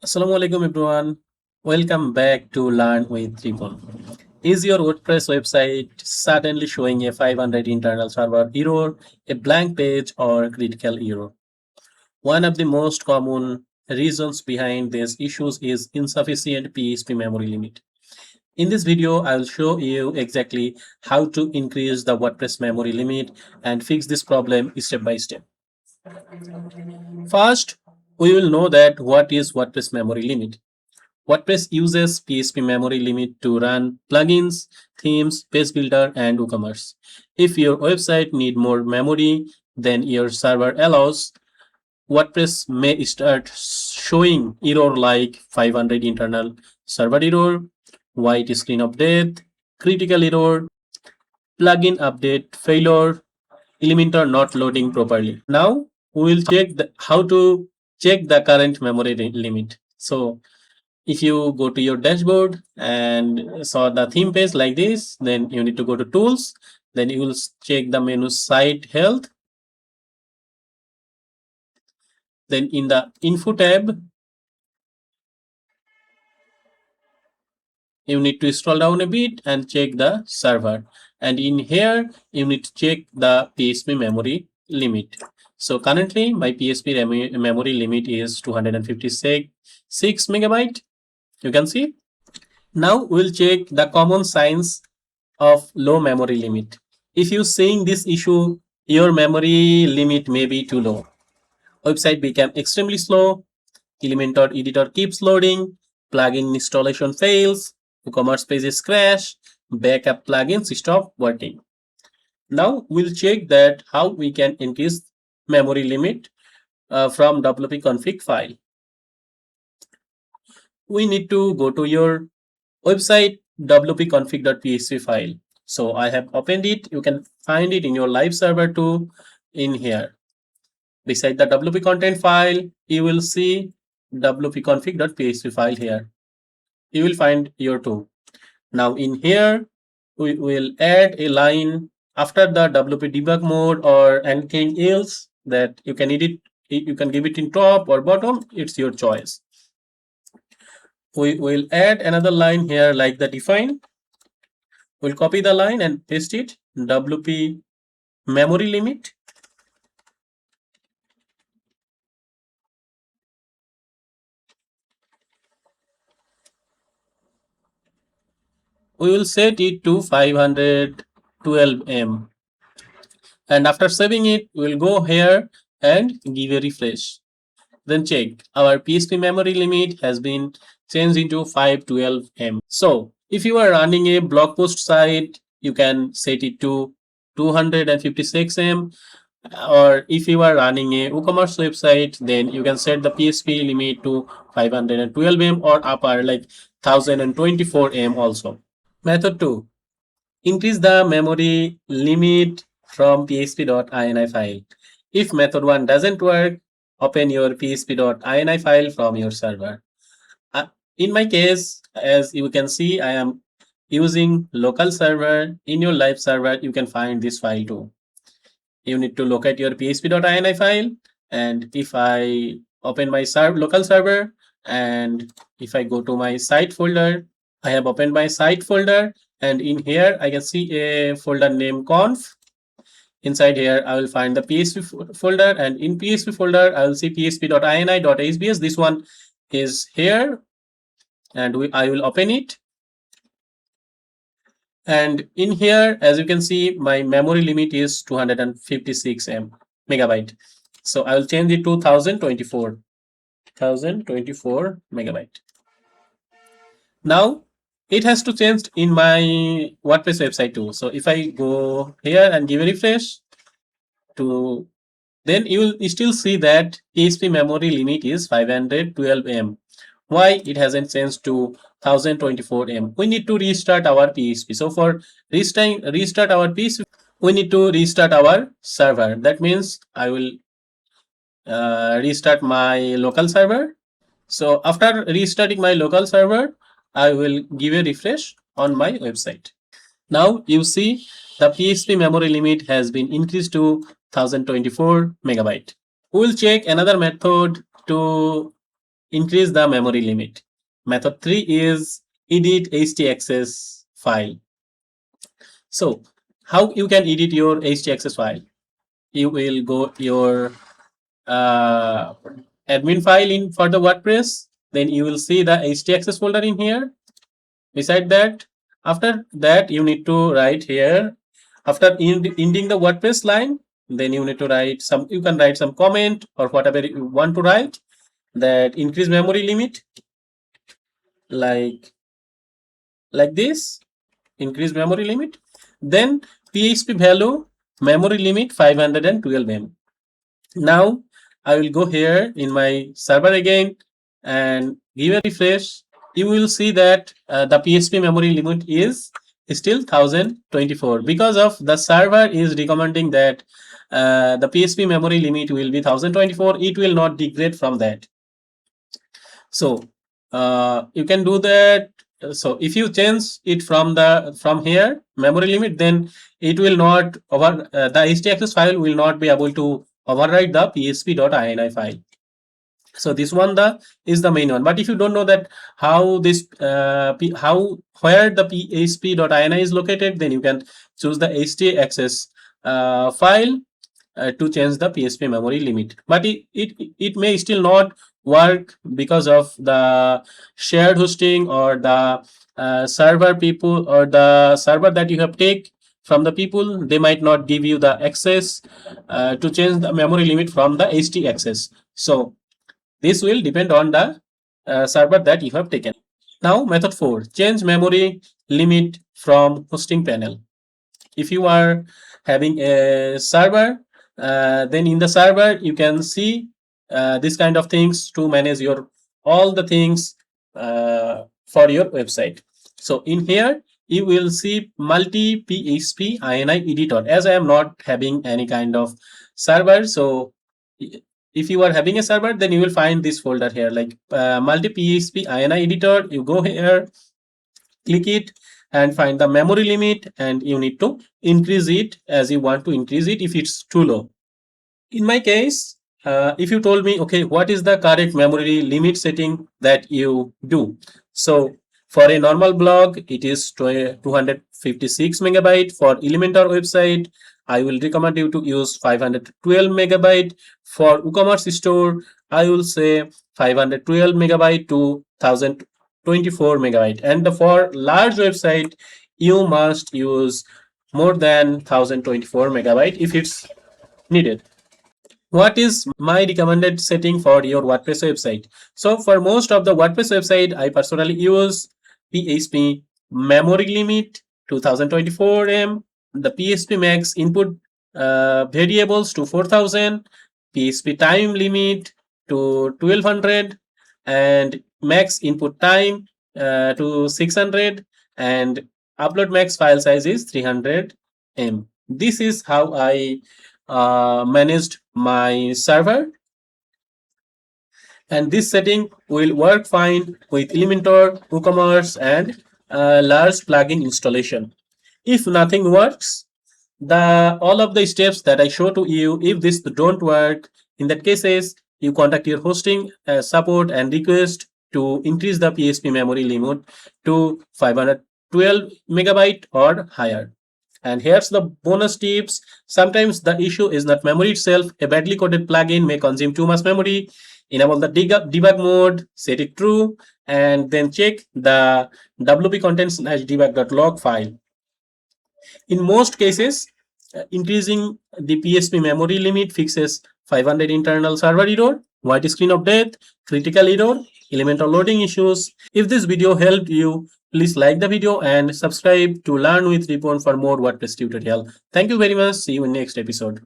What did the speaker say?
Assalamualaikum everyone. Welcome back to Learn with Ripon. Is your WordPress website suddenly showing a 500 internal server error, a blank page, or critical error? One of the most common reasons behind these issues is insufficient PHP memory limit. In this video, I will show you exactly how to increase the WordPress memory limit and fix this problem step by step. First, we will know that what is WordPress memory limit. WordPress uses PHP memory limit to run plugins, themes, page builder, and WooCommerce. If your website need more memory than your server allows, WordPress may start showing error like 500 internal server error, white screen of death, critical error, plugin update failure, Elementor not loading properly. Now we will check how to check the current memory limit. So if you go to your dashboard and saw the theme page like this, then you need to go to tools, then you will check the menu site health, then in the info tab you need to scroll down a bit and check the server, and in here you need to check the PHP memory limit. So currently my PHP memory limit is 256 megabyte, you can see. Now we'll check the common signs of low memory limit. If you're seeing this issue, your memory limit may be too low. Website become extremely slow, Elementor editor keeps loading, plugin installation fails, WooCommerce pages crash, backup plugins stop working. Now we'll check that how we can increase memory limit from wp-config file. We need to go to your website wp-config.php file. So I have opened it. You can find it in your live server too in here. Beside the wp content file, you will see wp-config.php file here. You will find your tool. Now in here, we will add a line after the wp debug mode or anything else that you can edit. You can give it in top or bottom. It's your choice. We will add another line here like the define. We'll copy the line and paste it. WP memory limit. We will set it to 512 M. And after saving it, we'll go here and give a refresh. Then check our PHP memory limit has been changed into 512 M. So if you are running a blog post site, you can set it to 256 M. Or if you are running a WooCommerce website, then you can set the PHP limit to 512 M or upper like 1024 M also. Method 2. Increase the memory limit from php.ini file. If method 1 doesn't work, open your php.ini file from your server. In my case, as you can see, I am using local server. In your live server, you can find this file too. You need to locate your php.ini file, and if I open my local server and if I go to my site folder, I have opened my site folder, and in here I can see a folder named conf. Inside here I will find the PHP folder, and in PHP folder I will see php.ini.hbs. This one is here, and I will open it. And in here, as you can see, my memory limit is 256 megabyte. So I will change it to 1024 megabyte. Now it has to change in my WordPress website too. So if I go here and give a refresh to, then you will still see that PHP memory limit is 512 M. Why it hasn't changed to 1024 M? We need to restart our PHP. So for restart our PHP, we need to restart our server. That means I will restart my local server. So after restarting my local server, I will give a refresh on my website. Now you see the PHP memory limit has been increased to 1024 megabyte. We will check another method to increase the memory limit. Method 3 is edit htaccess file. So how you can edit your htaccess file? You will go your admin file in for the WordPress. Then you will see the htaccess folder in here. Beside that, after that, you need to write here. After ending the WordPress line, then you need to write some. You can write some comment or whatever you want to write. That increase memory limit, like this. Increase memory limit. Then PHP value memory limit 512 MB. Now I will go here in my server again and give a refresh. You will see that the PHP memory limit is still 1024 because of the server is recommending that the PHP memory limit will be 1024. It will not degrade from that. So you can do that. So if you change it from here memory limit, then it will not over the htaccess file will not be able to override the php.ini file. So this one is the main one. But if you don't know that how this where the php.ini is located, then you can choose the htaccess file to change the PHP memory limit. But it may still not work because of the shared hosting or the server people or the server that you have take from the people. They might not give you the access to change the memory limit from the htaccess. So this will depend on the server that you have taken. Now method 4, change memory limit from hosting panel. If you are having a server, then in the server you can see this kind of things to manage your all the things for your website. So in here you will see multi PHP ini editor. As I am not having any kind of server, so if you are having a server, then you will find this folder here like multi PHP ini editor. You go here, click it and find the memory limit, and you need to increase it as you want to increase it if it's too low. In my case, if you told me, okay, what is the correct memory limit setting that you do? So for a normal blog, it is 256 megabyte. For Elementor website, I will recommend you to use 512 megabyte. For WooCommerce store, I will say 512 megabyte to 1024 megabyte. And for large website, you must use more than 1024 megabyte if it's needed. What is my recommended setting for your WordPress website? So for most of the WordPress website, I personally use PHP memory limit 2024 M, the PHP max input variables to 4000, PHP time limit to 1200, and max input time to 600, and upload max file size is 300 M. This is how I managed my server, and this setting will work fine with Elementor, WooCommerce, and large plugin installation. If nothing works, all of the steps that I show to you, if this don't work, in that cases you contact your hosting support and request to increase the PHP memory limit to 512 megabyte or higher. And here's the bonus tips. Sometimes the issue is not memory itself. A badly coded plugin may consume too much memory. Enable the debug mode, set it true, and then check the wp-config.php file. In most cases, increasing the PHP memory limit fixes 500 internal server error, white screen of death, critical error, Elementor loading issues. If this video helped you, please like the video and subscribe to Learn with Ripon for more WordPress tutorial. Thank you very much. See you in next episode.